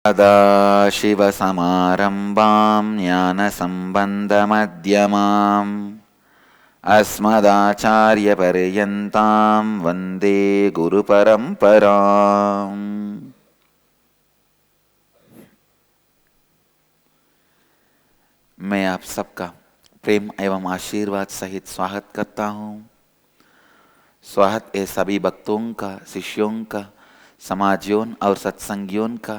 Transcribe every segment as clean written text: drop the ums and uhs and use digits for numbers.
सदाशिवसमारम्भां ज्ञानसम्बन्धमध्यमाम् अस्मदाचार्यपर्यन्तां वन्दे गुरुपरम्पराम्। मैं आप सबका प्रेम एवं आशीर्वाद सहित स्वागत करता हूँ। स्वागत है सभी भक्तों का, शिष्यों का, समाजियों और सत्संगियों का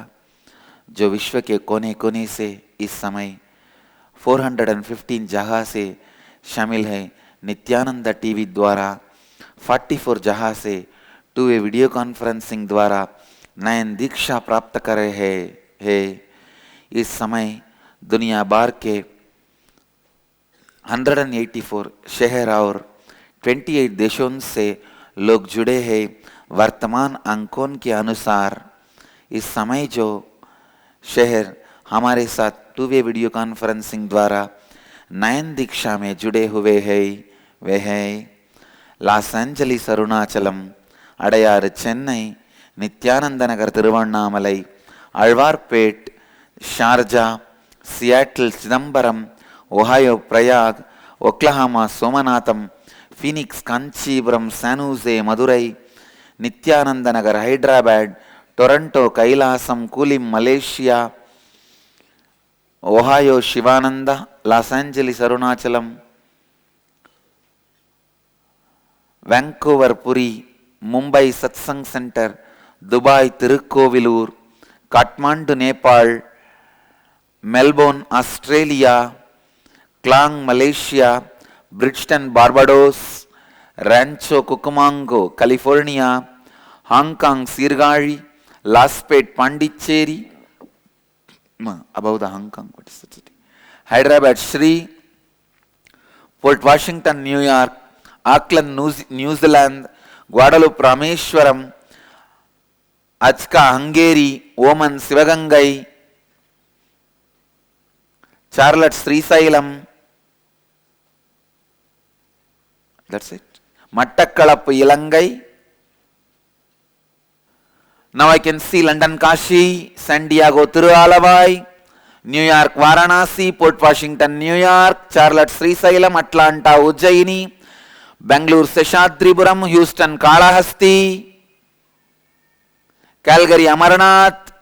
जो विश्व के कोने कोने से इस समय 415 जगह से शामिल है। नित्यानंद टीवी द्वारा 44 जगह से 2 वे वीडियो कॉन्फ्रेंसिंग द्वारा नयन दीक्षा प्राप्त कर रहे हैं। इस समय दुनिया भर के 184 शहर और 28 देशों से लोग जुड़े हैं। वर्तमान अंकों के अनुसार इस समय जो शहर हमारे साथ 2 वे वीडियो कॉन्फ्रेंसिंग द्वारा नयन दीक्षा में जुड़े हुए हैं वे हैं Los Angeles Arunachalam, Adyar Chennai, Nithyananda Nagar Tiruvannamalai, Alwarpet Sharjah, Seattle Chidambaram, Ohio Prayag, Oklahoma Somanatham, Phoenix Kanchipuram, San Jose Madurai, Nithyananda Nagar Hyderabad, Toronto Kailasam, Kulim Malaysia, Ohio Shivananda, Los Angeles Arunachalam, Vancouver Puri, Mumbai satsang center, Dubai Tirukoilur, Kathmandu Nepal, Melbourne Australia, Klang Malaysia, Bridgetown Barbados, Rancho Cucamonga California, Hong Kong Sirkazhi, Lawspet Pondicherry, above the Hong Kong, what is the city? Hyderabad Shri, Port Washington, New York, Auckland, New Zealand, Guadalupe, Rameshwaram, Achka, Hungary, Oman, Sivagangai, Charlotte, Srisailam, that's it. Mattakkalappu, Ilangai. Now I can see London, Kashi, San Diego, Tiruvalavai, New York, Varanasi, Port Washington, New York, Charlotte, Srisailam, Atlanta, Ujjaini, Bangalore, Seshadripuram, Houston, Kalahasti, Calgary, Amarnath,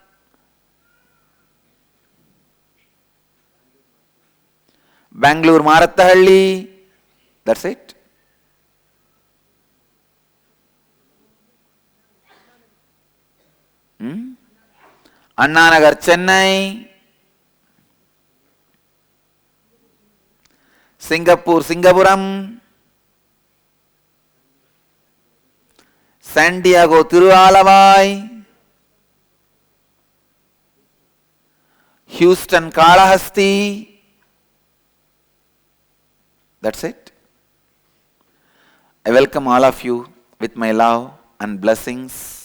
Bangalore, Marathahalli. That's it. Annanagar, Chennai, Singapore, Singapuram, San Diego, Tiruvalavai, Houston, Kalahasti. That's it. I welcome all of you with my love and blessings.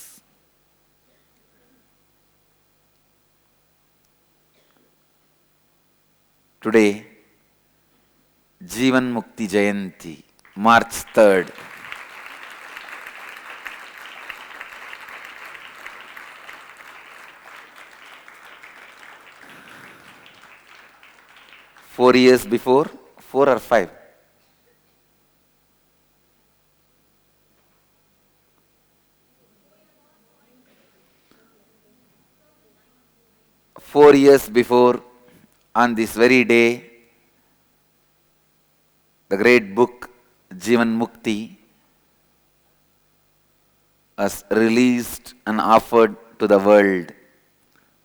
Today, Jeevan Mukti Jayanti, March 3rd. Four years before, 4 or 5? Four years before, on this very day, the great book Jeevan Mukti was released and offered to the world.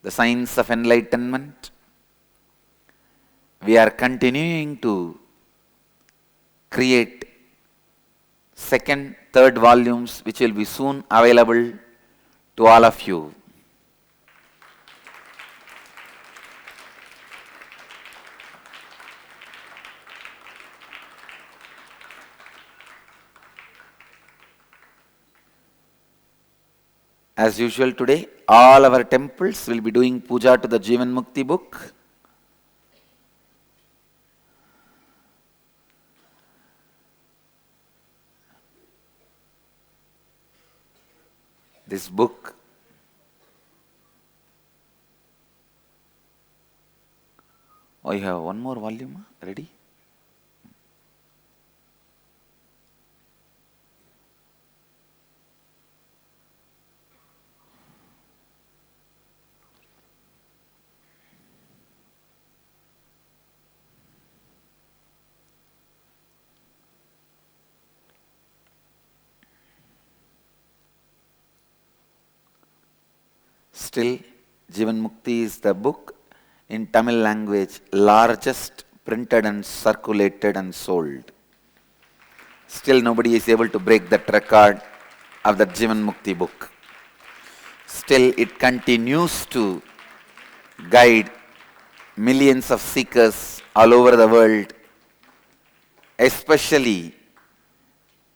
The science of enlightenment. We are continuing to create second, third volumes which will be soon available to all of you. As usual today, all our temples will be doing puja to the Jeevan Mukti book. This book Oh, you have one more volume ready? Still, Jivan Mukti is the book in Tamil language largest printed and circulated and sold. Still nobody is able to break that record of the Jivan Mukti book. Still it continues to guide millions of seekers all over the world, especially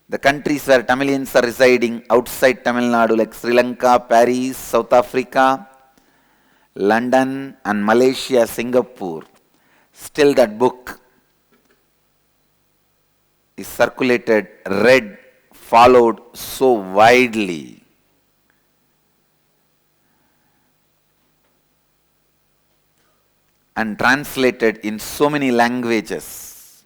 the countries where Tamilians are residing outside Tamil Nadu like Sri Lanka, Paris, South Africa, London and Malaysia, Singapore. Still that book is circulated, read, followed so widely. And translated in so many languages.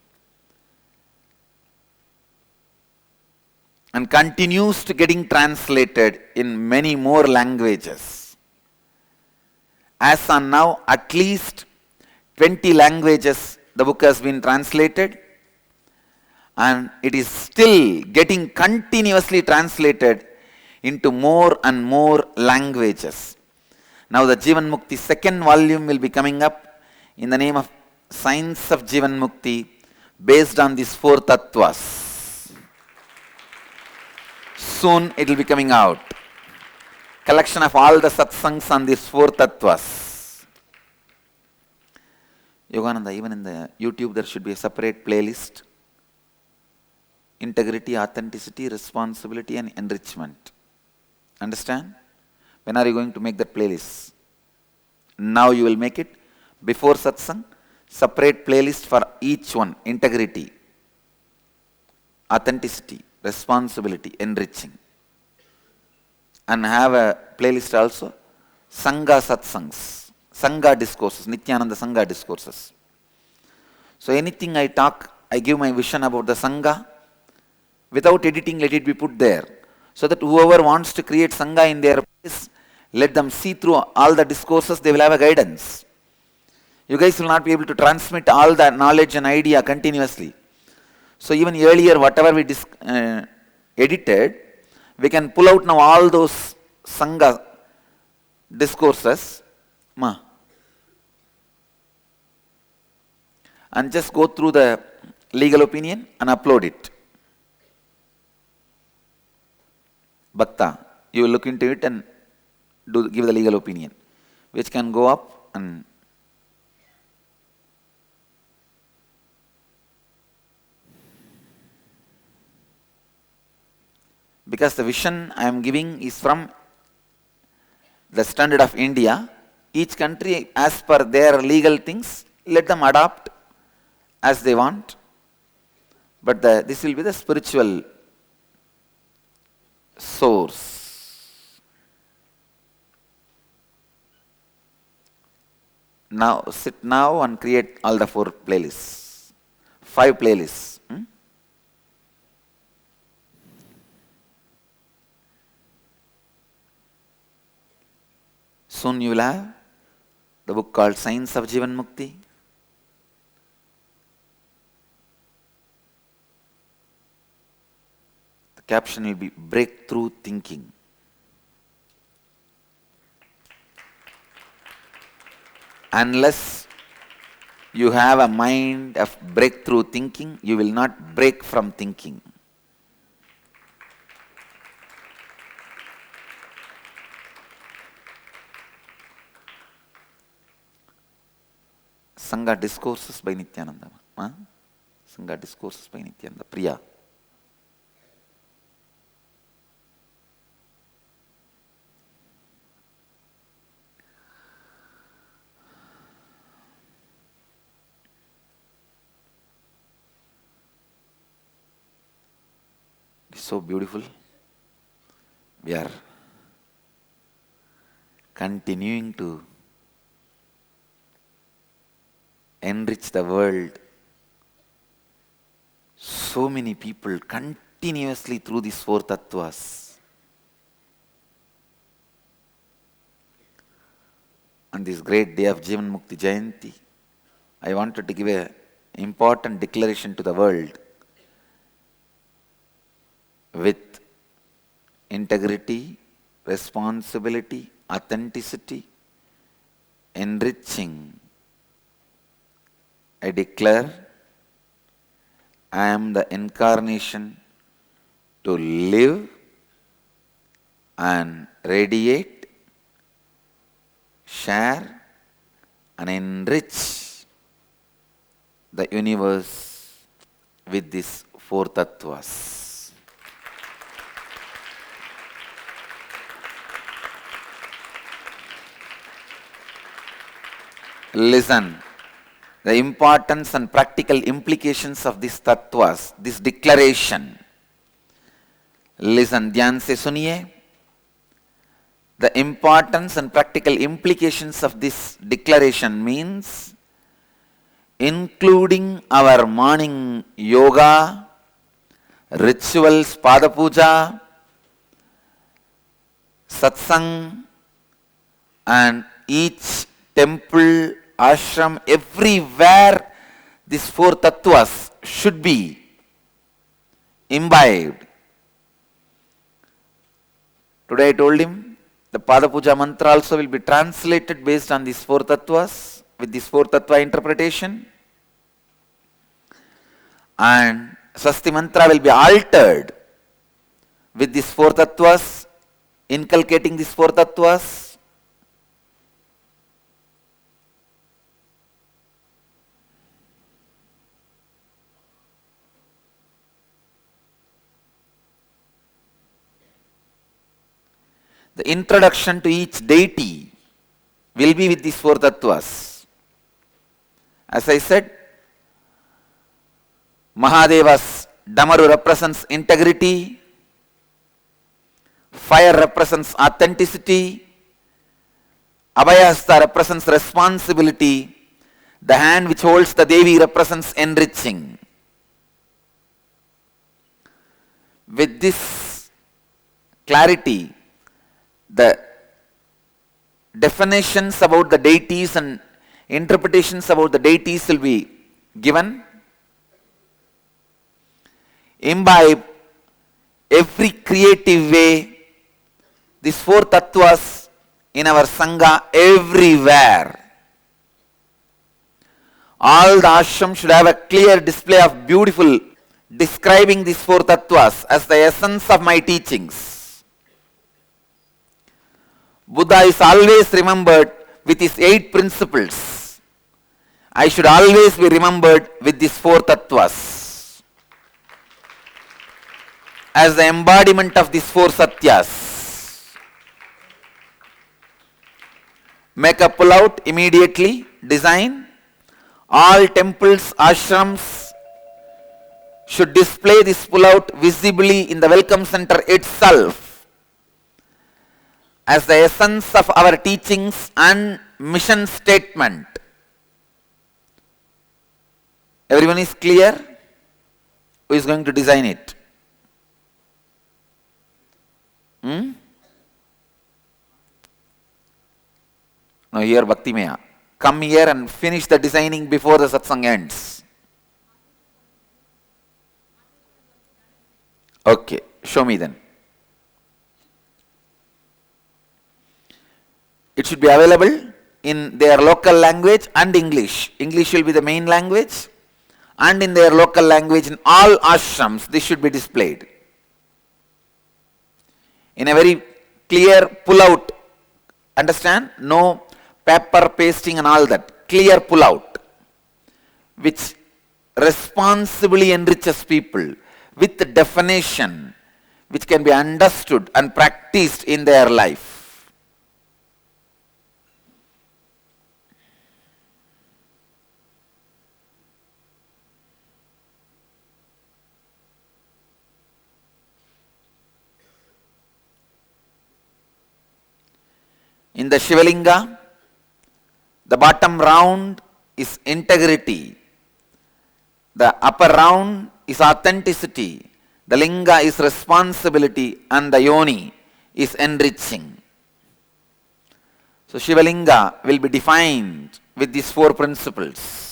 And continues to getting translated in many more languages. As on now, at least 20 languages the book has been translated, and it is still getting continuously translated into more and more languages. Now the Jivan Mukti second volume will be coming up in the name of Science of Jivan Mukti, based on these 4 tattvas. Soon it will be coming out. Collection of all the satsangs on these 4 tattvas. Yogananda, even in the YouTube there should be a separate playlist. Integrity, authenticity, responsibility and enrichment. Understand? When are you going to make that playlist? Now you will make it. Before satsang, separate playlist for each one. Integrity, authenticity, responsibility, enriching. And have a playlist also, Sangha satsangs, Sangha discourses, Nithyananda Sangha discourses. So anything I talk, I give my vision about the Sangha. Without editing, let it be put there. So that whoever wants to create Sangha in their place, let them see through all the discourses, they will have a guidance. You guys will not be able to transmit all that knowledge and idea continuously. So even earlier, whatever we edited, we can pull out now all those Sangha discourses, and just go through the legal opinion and upload it. Bhakta, you will look into it and give the legal opinion, which can go up and because the vision I am giving is from the standard of India. Each country, as per their legal things, let them adopt as they want. But this will be the spiritual source. Now, sit now and create all the 4 playlists. 5 playlists. Soon you will have the book called Science of Jivan Mukti. The caption will be Breakthrough Thinking. Unless you have a mind of breakthrough thinking, you will not break from thinking. Sangha discourses by Nithyananda. Sangha discourses by Nithyananda. Priya. It's so beautiful. We are continuing to enrich the world. So many people continuously through these four tattvas. On this great day of Jivan Mukti Jayanti, I wanted to give an important declaration to the world with integrity, responsibility, authenticity, enriching. I declare, I am the incarnation to live and radiate, share and enrich the universe with these four tattvas. Listen, the importance and practical implications of these tattvas, this declaration. Listen, ध्यान से सुनिए. The importance and practical implications of this declaration means including our morning yoga, rituals, pada puja, satsang, and each temple, ashram, everywhere these four tattvas should be imbibed. Today I told him the pada puja mantra also will be translated based on these four tattvas, with this four tattva interpretation. And swasti mantra will be altered with these four tattvas, inculcating these four tattvas. The introduction to each deity will be with these four tattvas. As I said, Mahadeva's Damaru represents integrity, fire represents authenticity, Abhayahasta represents responsibility, the hand which holds the Devi represents enriching. With this clarity, the definitions about the deities and interpretations about the deities will be given. Imbibe every creative way these four tattvas in our Sangha everywhere. All the ashrams should have a clear display of beautiful describing these four tattvas as the essence of my teachings. Buddha is always remembered with his 8 principles. I should always be remembered with these four tattvas as the embodiment of these four satyas. Make a pull-out immediately, design. All temples, ashrams should display this pull-out visibly in the welcome center itself as the essence of our teachings and mission statement. Everyone is clear? Who is going to design it? Now here Bhakti Maya. Come here and finish the designing before the satsang ends. Okay, show me then. It should be available in their local language and English. English will be the main language, and in their local language in all ashrams this should be displayed. In a very clear pull-out. Understand? No paper pasting and all that. Clear pull-out, which responsibly enriches people with the definition which can be understood and practiced in their life. In the Shivalinga, the bottom round is integrity. The upper round is authenticity. The linga is responsibility, and the yoni is enriching. So Shivalinga will be defined with these four principles.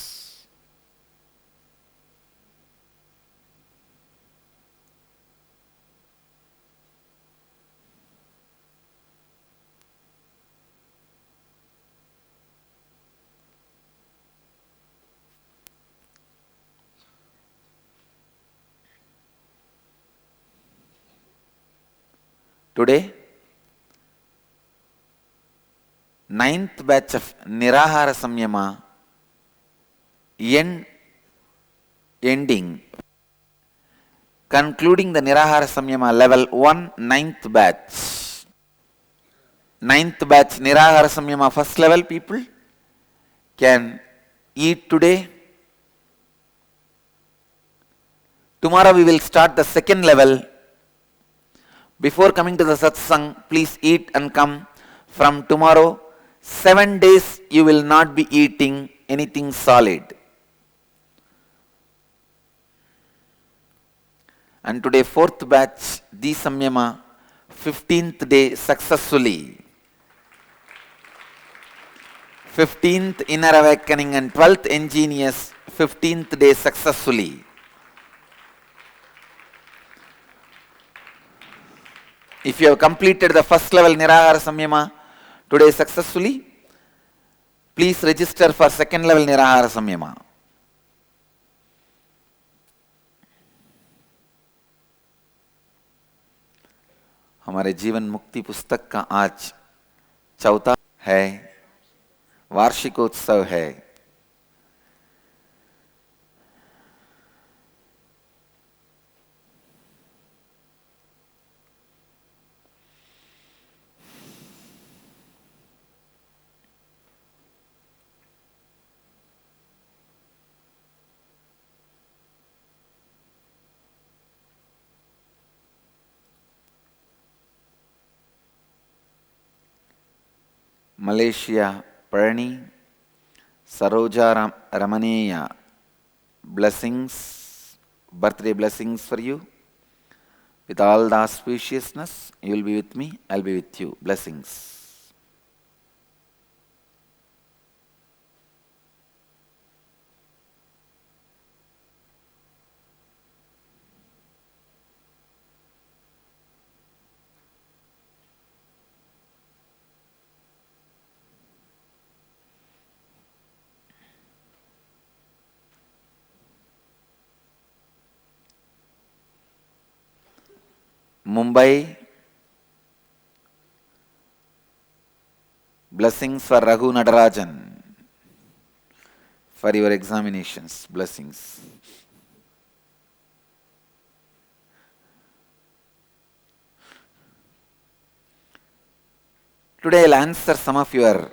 Today, ninth batch of Nirahara Samyama ending, concluding the Nirahara Samyama level 1, ninth batch. Ninth batch Nirahara Samyama first level people can eat today. Tomorrow we will start the second level. Before coming to the satsang, please eat and come. From tomorrow, 7 days you will not be eating anything solid. And today, fourth batch, the Samyama, 15th day successfully. 15th inner awakening and 12th ingenious, 15th day successfully. If you have completed the first level Nirahara Samyama today successfully, please register for second level Nirahara Samyama. हमारे जीवन मुक्ति पुस्तक का आज चौथा है, वार्षिकोत्सव है. Malaysia, Parani, Saroja Ramaneya, blessings, birthday blessings for you. With all the auspiciousness, you will be with me, I will be with you. Blessings. Mumbai, blessings for Raghu Nadarajan for your examinations. Blessings. Today I'll answer some of your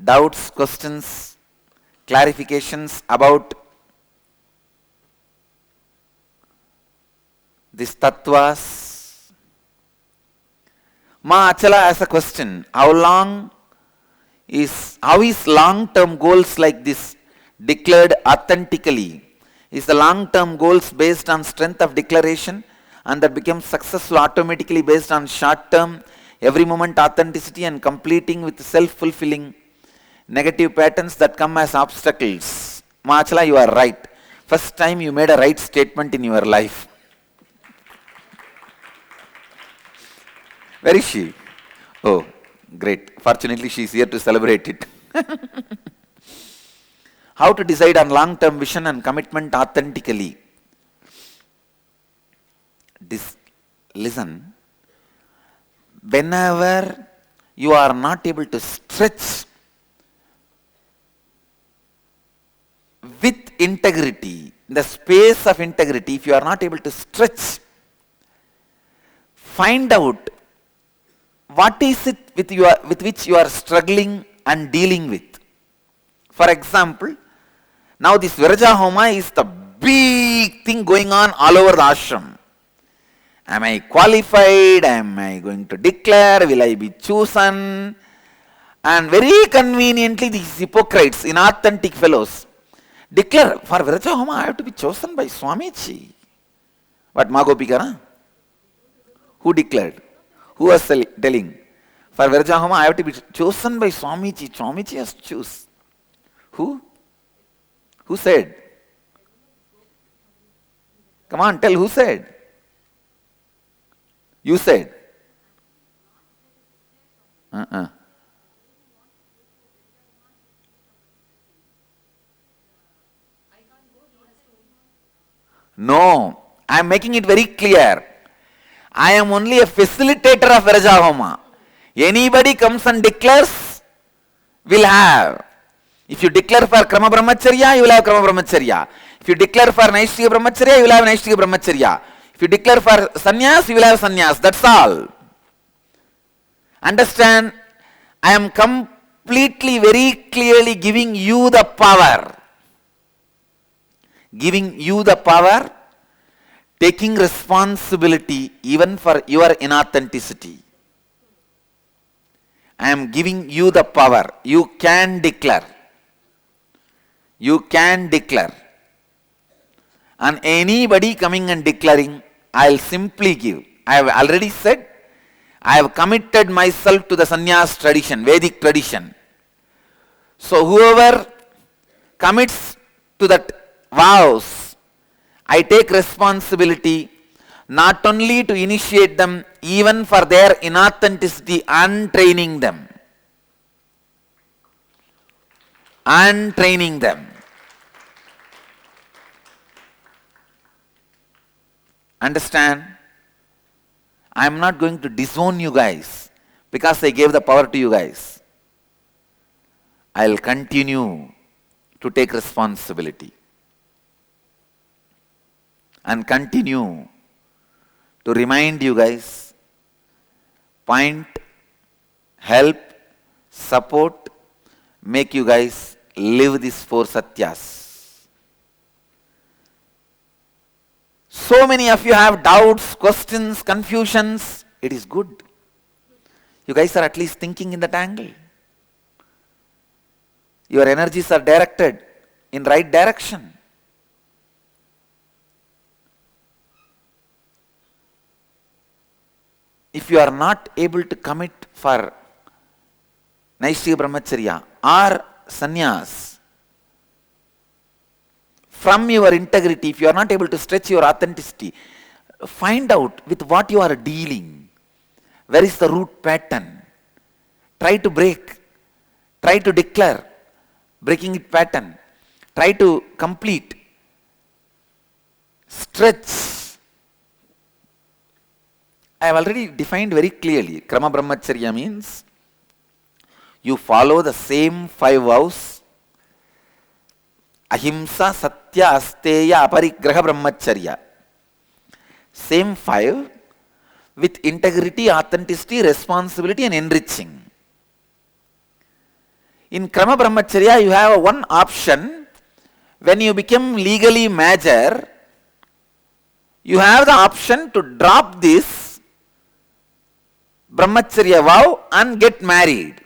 doubts, questions, clarifications about these tattvas. Ma Achala asks a question: how is long-term goals like this declared authentically? Is the long-term goals based on strength of declaration and that becomes successful automatically based on short-term, every moment authenticity and completing with self-fulfilling negative patterns that come as obstacles? Ma Achala, you are right. First time you made a right statement in your life. Where is she? Oh, great. Fortunately, she is here to celebrate it. How to decide on long-term vision and commitment authentically? Listen. Whenever you are not able to stretch with integrity, in the space of integrity, if you are not able to stretch, find out what is it with which you are struggling and dealing with. For example, now this Viraja Homa is the big thing going on all over the ashram. Am I qualified? Am I going to declare? Will I be chosen? And very conveniently, these hypocrites, inauthentic fellows, declare, for Virajahoma, I have to be chosen by Swamiji. What, Magopikara? Who declared? Who was telling? For Virajahoma, I have to be chosen by Swamiji. Swamiji has to choose. Who? Who said? Come on, tell who said? You said. No, I am making it very clear. I am only a facilitator of Virajahoma. Anybody comes and declares, will have. If you declare for Krama Brahmacharya, you will have Krama Brahmacharya. If you declare for Naishtika Brahmacharya, you will have Naishtika Brahmacharya. If you declare for Sannyas, you will have Sannyas. That's all. Understand? I am completely, very clearly giving you the power. Giving you the power, taking responsibility even for your inauthenticity. I am giving you the power. You can declare. You can declare. And anybody coming and declaring, I'll simply give. I have already said, I have committed myself to the sannyas tradition, Vedic tradition. So whoever commits to that vows, I take responsibility not only to initiate them, even for their inauthenticity and training them. And training them. Understand? I am not going to disown you guys because I gave the power to you guys. I will continue to take responsibility and continue to remind you guys, point, help, support, make you guys live these four satyas. So many of you have doubts, questions, confusions. It is good. You guys are at least thinking in that angle. Your energies are directed in right direction. If you are not able to commit for Naishtika Brahmacharya or Sannyas, from your integrity, if you are not able to stretch your authenticity, find out with what you are dealing. Where is the root pattern? Try to break. Try to declare. Breaking it pattern. Try to complete. Stretch. I have already defined very clearly. Krama Brahmacharya means you follow the same 5 vows. Ahimsa, Satya, Asteya, Aparigraha Brahmacharya. Same 5 with integrity, authenticity, responsibility and enriching. In Krama Brahmacharya, you have one option. When you become legally major, you have the option to drop this Brahmacharya vow and get married.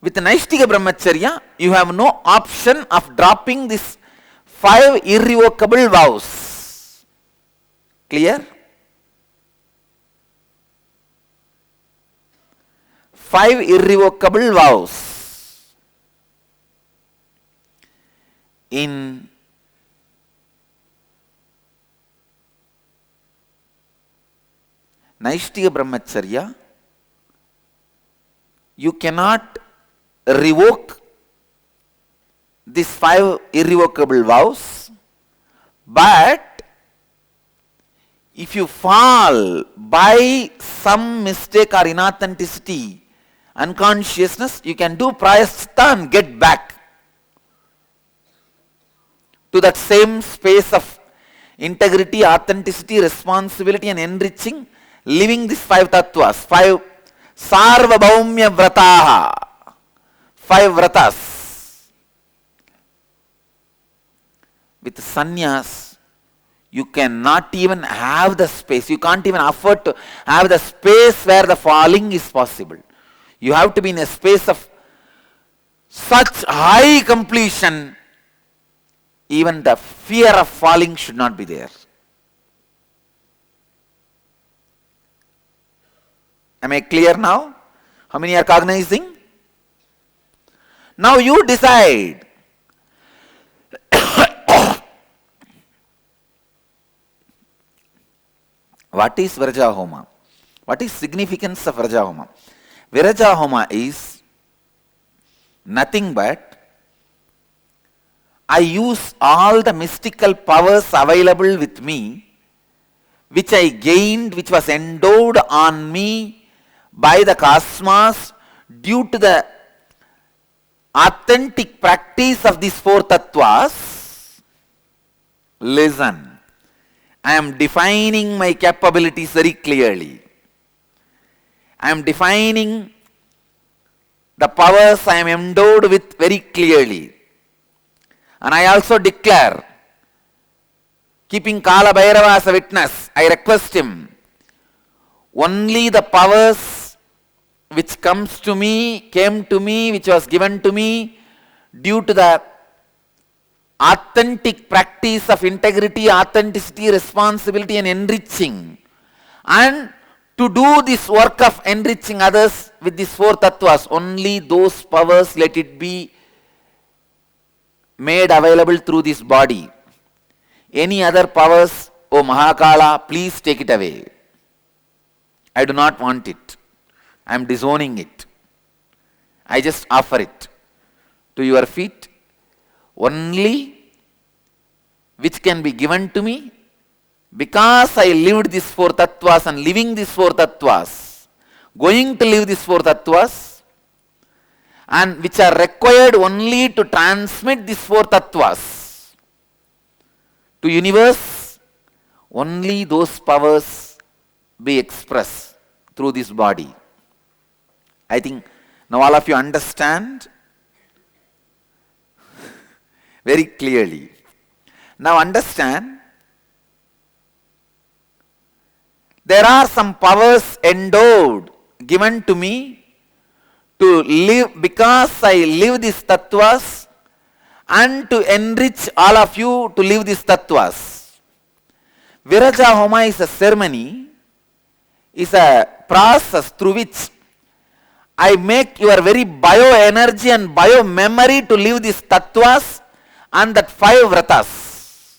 With Naishtika Brahmacharya, you have no option of dropping these 5 irrevocable vows. Clear? 5 irrevocable vows. In Naishtika Brahmacharya, you cannot revoke these 5 irrevocable vows, but if you fall by some mistake or inauthenticity, unconsciousness, you can do prayaschitta and get back to that same space of integrity, authenticity, responsibility and enriching, living these 5 tattvas, 5 sarvabhaumya vrataha, 5 vratas. With sannyas, you cannot even have the space, you can't even afford to have the space where the falling is possible. You have to be in a space of such high completion, even the fear of falling should not be there. Am I clear now? How many are cognizing? Now you decide. What is Viraja Homa? What is significance of Viraja Homa? Viraja Homa is nothing but I use all the mystical powers available with me, which I gained, which was endowed on me by the cosmos due to the authentic practice of these four tattvas. Listen. I am defining my capabilities very clearly. I am defining the powers I am endowed with very clearly. And I also declare, keeping Kala Bhairava as a witness, I request him, only the powers which came to me, which was given to me due to the authentic practice of integrity, authenticity, responsibility and enriching. And to do this work of enriching others with these four tattvas, only those powers let it be made available through this body. Any other powers, O Mahakala, please take it away. I do not want it. I am disowning it. I just offer it to your feet. Only which can be given to me because I lived these four tattvas and living these four tattvas, going to live these four tattvas, and which are required only to transmit these four tattvas to universe, only those powers be expressed through this body. I think now all of you understand very clearly. Now understand, there are some powers endowed, given to me to live, because I live these tattvas and to enrich all of you to live these tattvas. Viraja Homa is a ceremony, is a process through which I make your very bioenergy and biomemory to live these tattvas and that 5 vratas,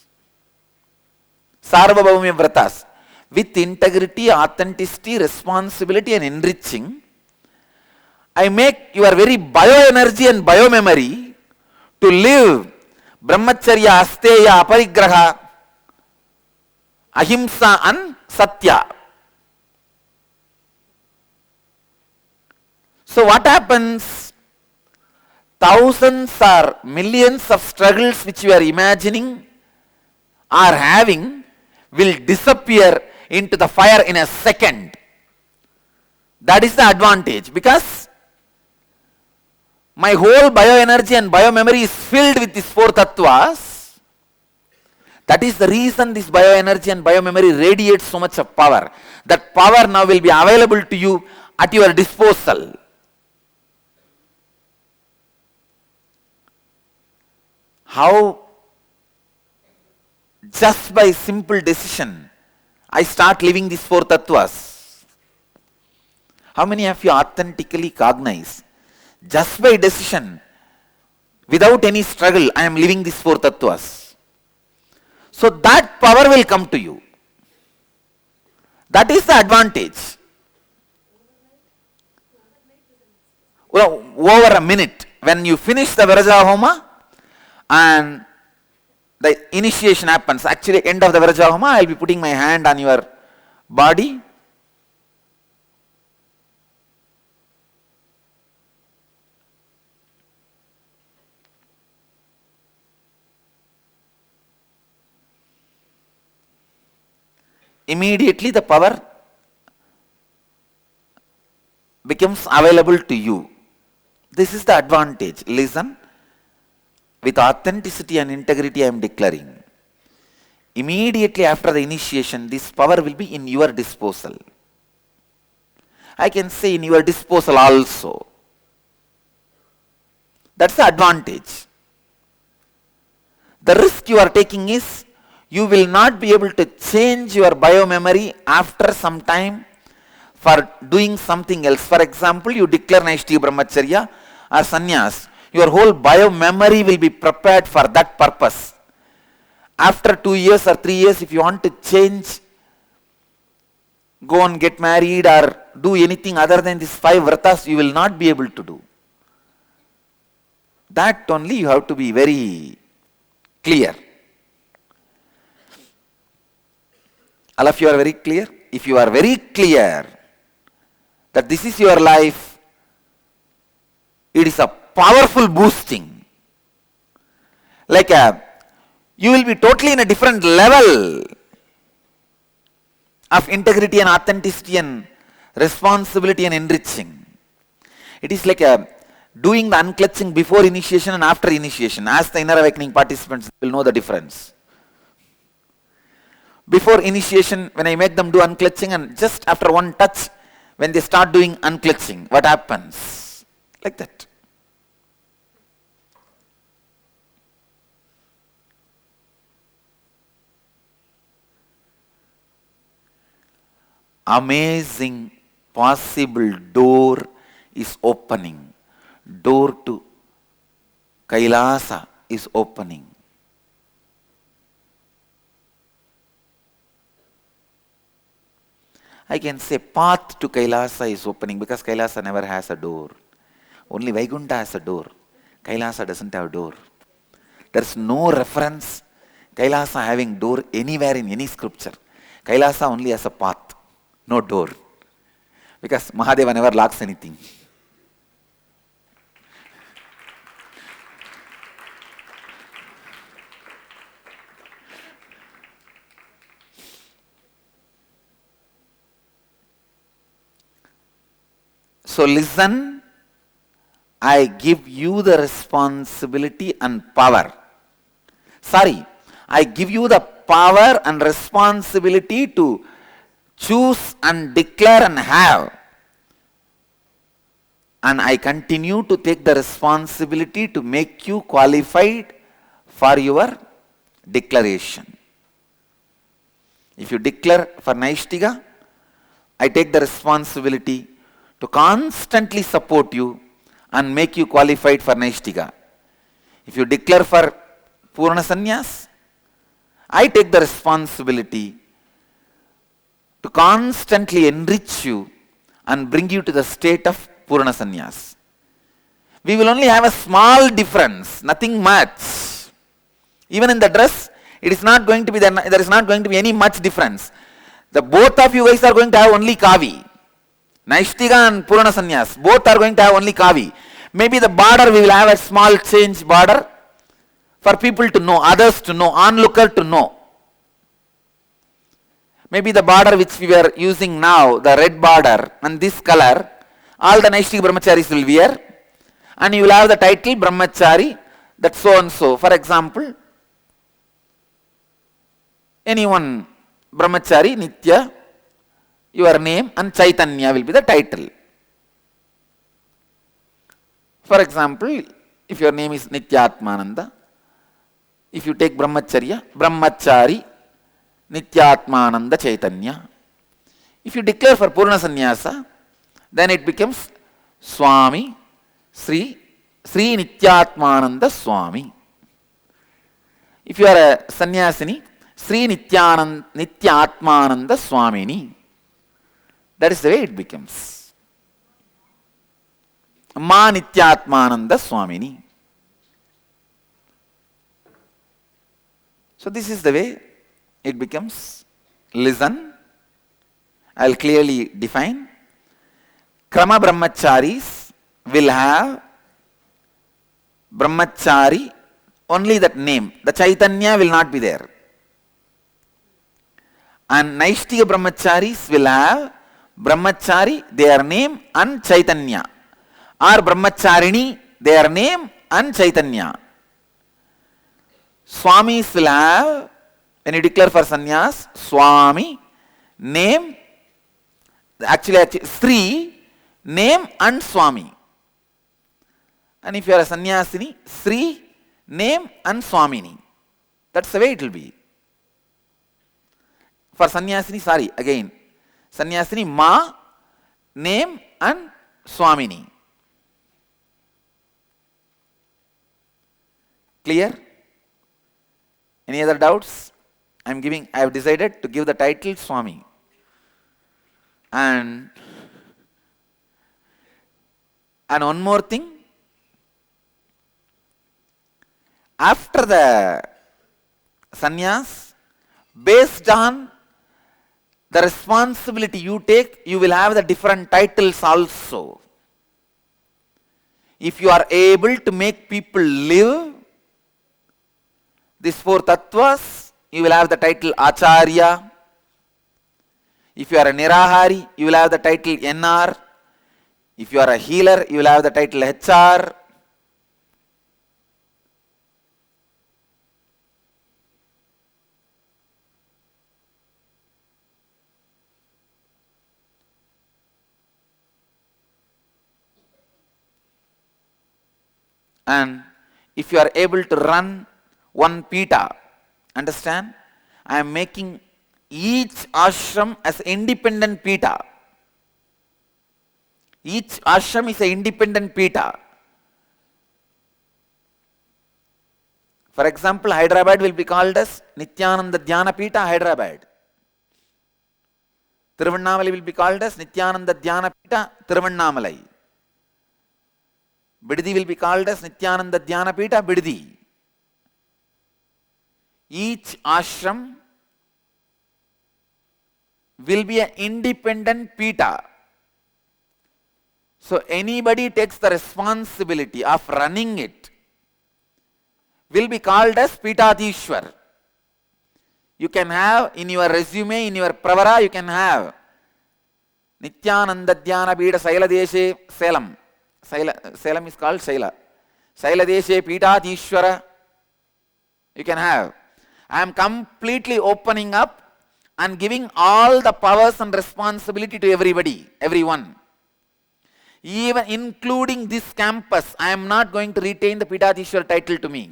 Sarvabhaumya vratas, with integrity, authenticity, responsibility and enriching. I make your very bioenergy and biomemory to live Brahmacharya, Asteya, Aparigraha, Ahimsa and Satya. So what happens? Thousands or millions of struggles which you are imagining or having will disappear into the fire in a second. That is the advantage, because my whole bioenergy and biomemory is filled with these four tattvas. That is the reason this bioenergy and biomemory radiates so much of power. That power now will be available to you at your disposal. How just by simple decision I start living these four tattvas? How many of you authentically cognize? Just by decision, without any struggle, I am living these four tattvas. So that power will come to you. That is the advantage. Well, over a minute, when you finish the Viraja Homa, and the initiation happens. Actually, end of the Viraja Homa, I will be putting my hand on your body. Immediately the power becomes available to you. This is the advantage. Listen. With authenticity and integrity I am declaring. Immediately after the initiation, this power will be in your disposal. I can say in your disposal also. That's the advantage. The risk you are taking is you will not be able to change your biomemory after some time for doing something else. For example, you declare Naishtiga Brahmacharya or Sannyas. Your whole biomemory will be prepared for that purpose. After 2 years or 3 years, if you want to change, go and get married or do anything other than these 5 vratas, you will not be able to do. That only you have to be very clear. All of you are very clear? If you are very clear that this is your life, it is a powerful boosting. You will be totally in a different level of integrity and authenticity and responsibility and enriching. It is like doing the unclutching before initiation and after initiation. As the inner awakening participants will know the difference. Before initiation, when I make them do unclutching, and just after one touch, when they start doing unclutching, what happens? Like that. Amazing possible door is opening. Door to Kailasa is opening. I can say path to Kailasa is opening because Kailasa never has a door. Only Vaikuntha has a door. Kailasa doesn't have a door. There is no reference Kailasa having door anywhere in any scripture. Kailasa only has a path, no door. Because Mahadeva never locks anything. So listen, I give you the responsibility and power. Sorry, I give you the power and responsibility to choose and declare and have. And I continue to take the responsibility to make you qualified for your declaration. If you declare for Naishtiga, I take the responsibility to constantly support you and make you qualified for Naishtiga. If you declare for Purna Sannyas, I take the responsibility to constantly enrich you and bring you to the state of Purna Sannyas. We will only have a small difference, nothing much. Even in the dress, it is not going to be there is not going to be any much difference. The both of you guys are going to have only kavi. Naishtiga and Purana Sannyas, both are going to have only kavi. Maybe the border, we will have a small change border for people to know, others to know, onlooker to know. Maybe the border which we are using now, the red border and this color, all the Naishtiga Brahmacharis will wear, and you will have the title Brahmachari, that so and so. For example, anyone Brahmachari, Nitya, your name and Chaitanya will be the title. For example, if your name is Nityatmananda, if you take Brahmacharya, Brahmachari, Nityatmananda Chaitanya. If you declare for Purna Sannyasa, then it becomes Swami Sri Nityatmananda Swami. If you are a Sannyasini, Sri Nityatmananda Swamini. That is the way it becomes. Ma Nityatmananda Swamini. So this is the way it becomes. Listen, I will clearly define. Krama Brahmacharis will have Brahmachari, only that name. The Chaitanya will not be there. And Naishtiga Brahmacharis will have Brahmachari, their name and Chaitanya. Or Brahmacharini, their name and Chaitanya. Swamis will have, when you declare for sannyas, Swami, name, actually Sri, name and Swami. And if you are a sannyasini, Sri, name and Swamini. That's the way it will be. For sannyasini, again. Sannyasini, Ma, name and Swamini. Clear? Any other doubts? I have decided to give the title Swami. And one more thing. After the sannyas, based on the responsibility you take, you will have the different titles also. If you are able to make people live these four tattvas, you will have the title Acharya. If you are a Nirahari, you will have the title NR. If you are a healer, you will have the title HR. And if you are able to run one pita, understand? I am making each ashram as independent pita. Each ashram is an independent pita. For example, Hyderabad will be called as Nithyananda Dhyana Pita, Hyderabad. Tiruvannamalai will be called as Nithyananda Dhyana Pita, Tiruvannamalai. Bidadi will be called as Nithyananda Dhyana Pita, Bidadi. Each ashram will be an independent pita. So anybody takes the responsibility of running it will be called as Pitadishwar. You can have in your resume, in your pravara, you can have Nithyananda Dhyana Pita Saila Deshe Salem. Salem is called Saila. Saila Deshe Pitadishwara. You can have. I am completely opening up and giving all the powers and responsibility to everybody, everyone. Even including this campus, I am not going to retain the Pitadishwar title to me.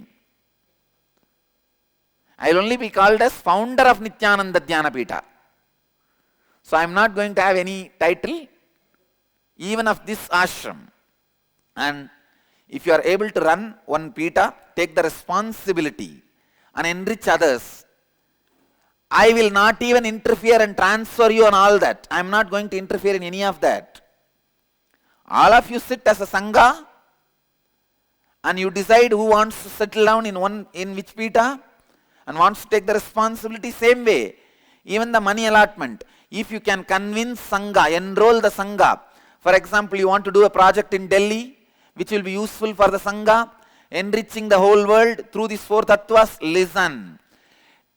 I will only be called as founder of Nithyananda Dhyana Pita. So I am not going to have any title, even of this ashram. And if you are able to run one pita, take the responsibility and enrich others, I will not even interfere and transfer you on all that. I am not going to interfere in any of that. All of you sit as a Sangha and you decide who wants to settle down in which pita and wants to take the responsibility. Same way, even the money allotment. If you can convince Sangha, enroll the Sangha. For example, you want to do a project in Delhi which will be useful for the Sangha, enriching the whole world through these four tattvas. Listen.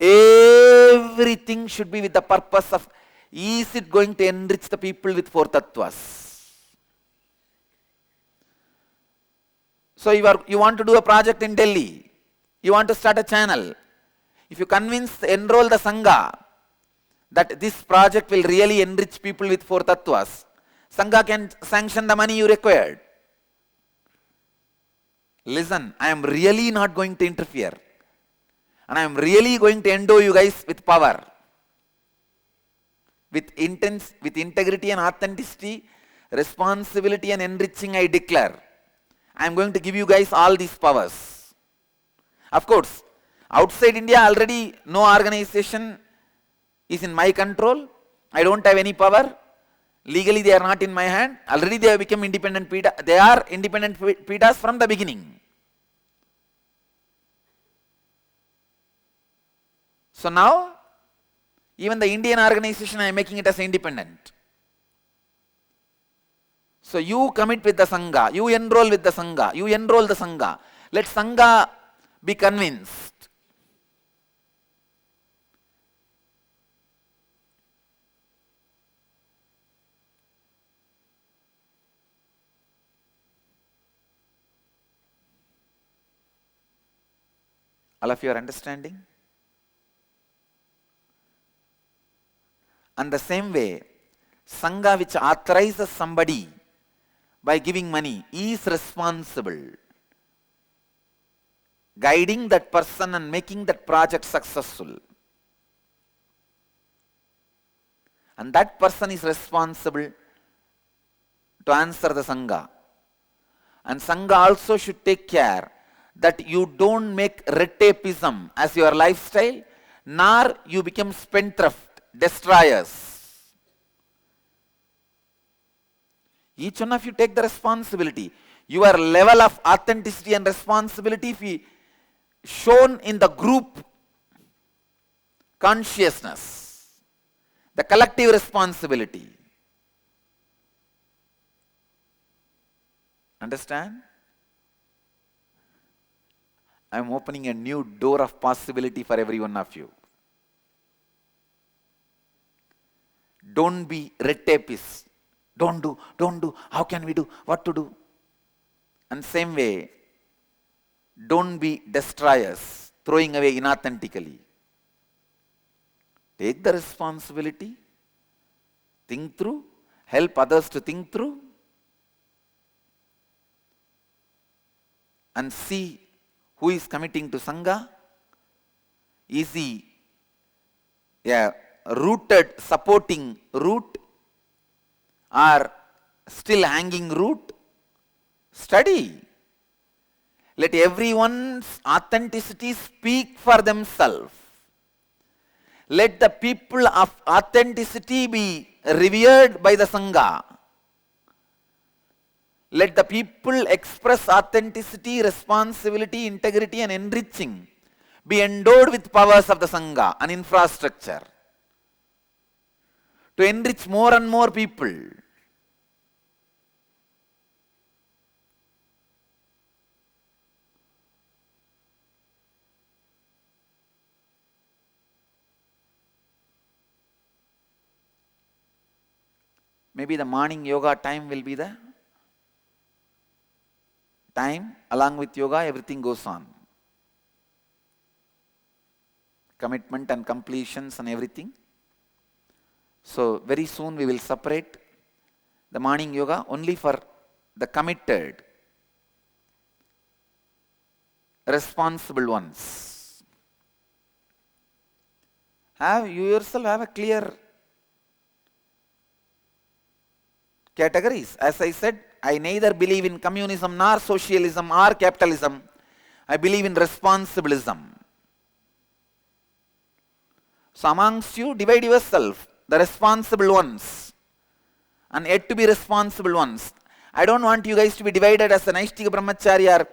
Everything should be with the purpose of, is it going to enrich the people with four tattvas? So you want to do a project in Delhi. You want to start a channel. If you enroll the Sangha that this project will really enrich people with four tattvas, Sangha can sanction the money you required. Listen, I am really not going to interfere. And I am really going to endow you guys with power. With integrity and authenticity, responsibility and enriching, I declare. I am going to give you guys all these powers. Of course, outside India already no organization is in my control. I don't have any power. Legally they are not in my hand. Already they have become independent pita. They are independent pitas from the beginning. So now, even the Indian organization, I am making it as independent. So you commit with the Sangha, you enroll with the Sangha, you enroll the Sangha. Let Sangha be convinced. All of you are understanding? And the same way, Sangha which authorizes somebody by giving money is responsible, guiding that person and making that project successful. And that person is responsible to answer the Sangha. And Sangha also should take care that you don't make red tapeism as your lifestyle, nor you become spendthrift, destroyers. Each one of you take the responsibility. Your level of authenticity and responsibility be shown in the group consciousness, the collective responsibility. Understand? I am opening a new door of possibility for every one of you. Don't be red tapeist. Don't do, how can we do, what to do? And same way, don't be destroyers, throwing away inauthentically. Take the responsibility, think through, help others to think through, and see who is committing to Sangha. Is he a rooted, supporting root, or still hanging root? Study. Let everyone's authenticity speak for themselves. Let the people of authenticity be revered by the Sangha. Let the people express authenticity, responsibility, integrity and enriching be endowed with powers of the Sangha and infrastructure to enrich more and more people. Maybe the morning yoga time will be the time. Along with yoga, everything goes on. Commitment and completions and everything. So very soon we will separate the morning yoga only for the committed, responsible ones. You yourself have a clear categories. As I said, I neither believe in communism nor socialism or capitalism. I believe in responsibilism. So amongst you, divide yourself, the responsible ones and yet to be responsible ones. I don't want you guys to be divided as a Naishtika Brahmachari or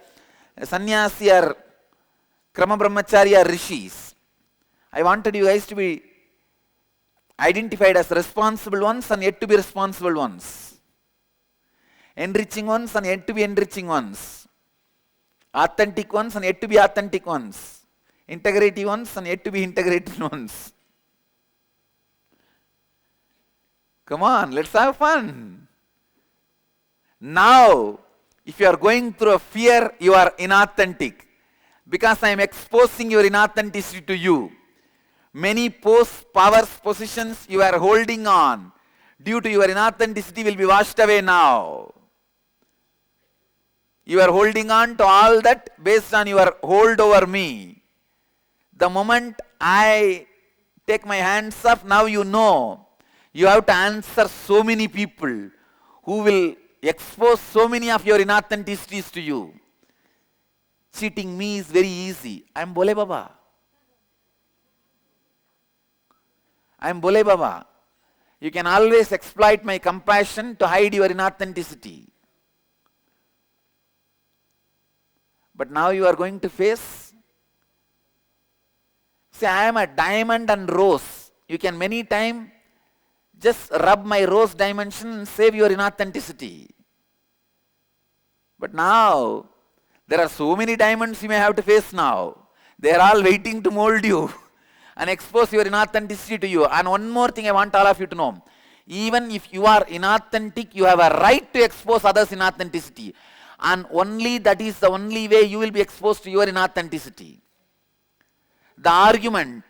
Sannyasi or Krama Brahmachari or Rishis. I wanted you guys to be identified as responsible ones and yet to be responsible ones. Enriching ones and yet to be enriching ones. Authentic ones and yet to be authentic ones. Integrity ones and yet to be integrated ones. Come on, let's have fun. Now, if you are going through a fear, you are inauthentic. Because I am exposing your inauthenticity to you. Many posts, powers, positions you are holding on due to your inauthenticity will be washed away now. You are holding on to all that based on your hold over me. The moment I take my hands off, now you know. You have to answer so many people who will expose so many of your inauthenticities to you. Cheating me is very easy. I am Bole Baba. I am Bole Baba. You can always exploit my compassion to hide your inauthenticity. But now you are going to face. Say, I am a diamond and rose. You can many times just rub my rose dimension and save your inauthenticity. But now, there are so many diamonds you may have to face now. They are all waiting to mold you and expose your inauthenticity to you. And one more thing I want all of you to know. Even if you are inauthentic, you have a right to expose others' inauthenticity. And only that is the only way you will be exposed to your inauthenticity. The argument,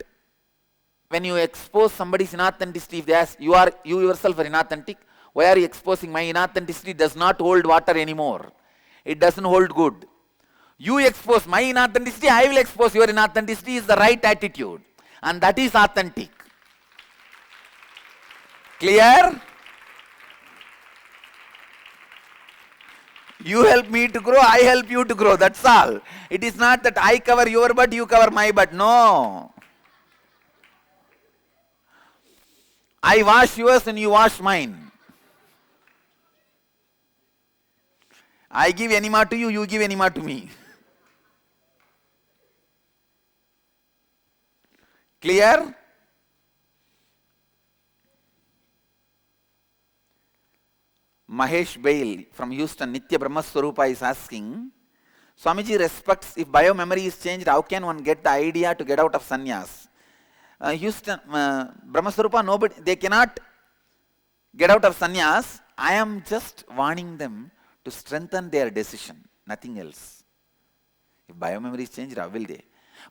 when you expose somebody's inauthenticity, if they ask, you yourself are inauthentic, Why are you exposing? My inauthenticity does not hold water anymore. It doesn't hold good. You expose my inauthenticity, I will expose your inauthenticity is the right attitude. And that is authentic. Clear? You help me to grow, I help you to grow. That's all. It is not that I cover your butt, you cover my butt. No. I wash yours and you wash mine. I give enema to you, you give enema to me. Clear? Mahesh Bail from Houston, Nitya Brahmaswarupa is asking, Swamiji respects, if biomemory is changed, how can one get the idea to get out of sannyas? Houston, Brahmaswarupa, nobody, they cannot get out of sannyas. I am just warning them to strengthen their decision, nothing else. If biomemory is changed, how will they?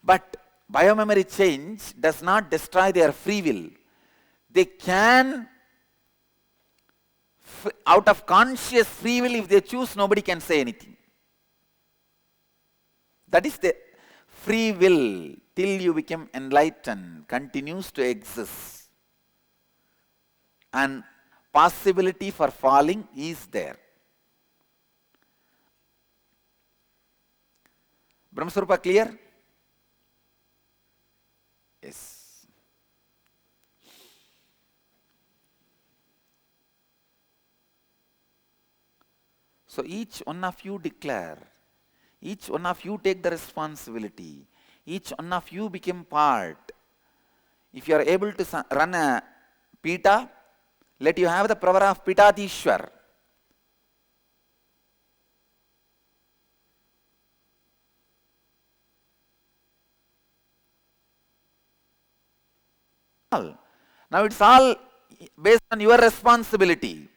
But biomemory change does not destroy their free will. They can, out of conscious free will, if they choose, nobody can say anything. That is the free will till you become enlightened, continues to exist. And possibility for falling is there. Brahmaswarupa clear? Yes. So each one of you declare, each one of you take the responsibility, each one of you become part. If you are able to run a pita, let you have the power of Pitatishwar. Now it's all based on your responsibility.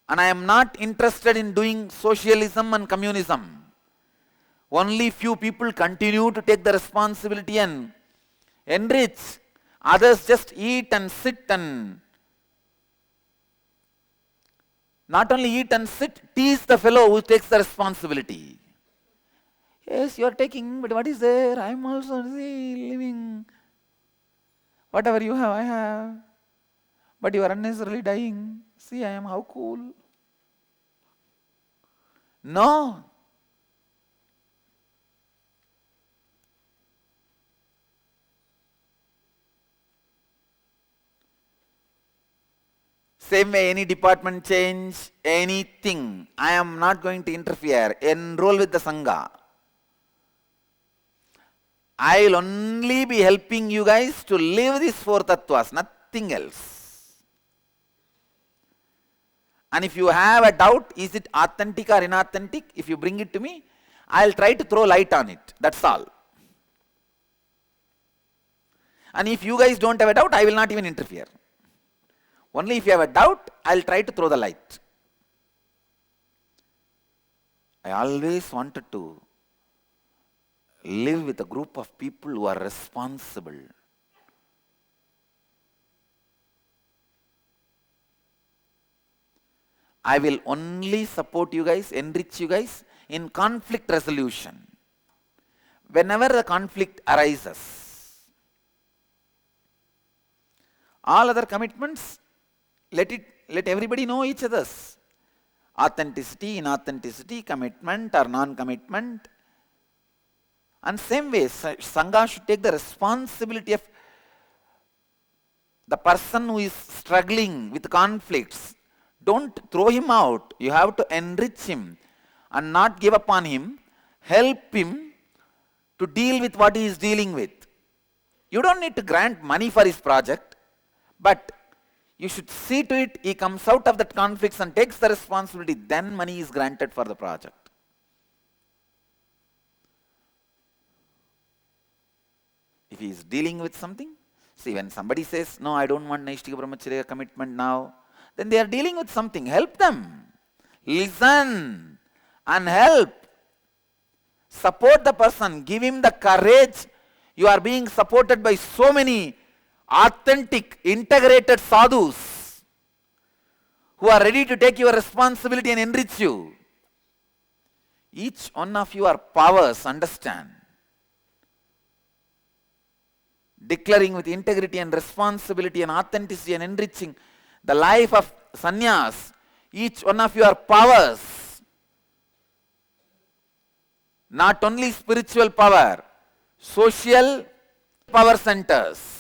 And I am not interested in doing socialism and communism. Only few people continue to take the responsibility and enrich. Others just eat and sit and not only eat and sit, tease the fellow who takes the responsibility. Yes, you are taking, but what is there? I am also living. Whatever you have, I have. But you are unnecessarily dying. See, I am how cool. No. Same way, any department change, anything, I am not going to interfere. Enroll with the Sangha. I will only be helping you guys to live these four tattvas, nothing else. And if you have a doubt, is it authentic or inauthentic? If you bring it to me, I'll try to throw light on it. That's all. And if you guys don't have a doubt, I will not even interfere. Only if you have a doubt, I'll try to throw the light. I always wanted to live with a group of people who are responsible. I will only support you guys, enrich you guys in conflict resolution. Whenever the conflict arises, all other commitments, let everybody know each other's. Authenticity, inauthenticity, commitment or non-commitment. And same way, Sangha should take the responsibility of the person who is struggling with conflicts. Don't throw him out. You have to enrich him and not give up on him. Help him to deal with what he is dealing with. You don't need to grant money for his project, but you should see to it he comes out of that conflicts and takes the responsibility. Then money is granted for the project. If he is dealing with something, see, when somebody says, no, I don't want Naishtika Brahmacharya commitment now, then they are dealing with something. Help them. Listen and help. Support the person. Give him the courage. You are being supported by so many authentic, integrated sadhus who are ready to take your responsibility and enrich you. Each one of you are powers, understand. Declaring with integrity and responsibility and authenticity and enriching the life of sannyas. Each one of you are powers. Not only spiritual power, social power centers.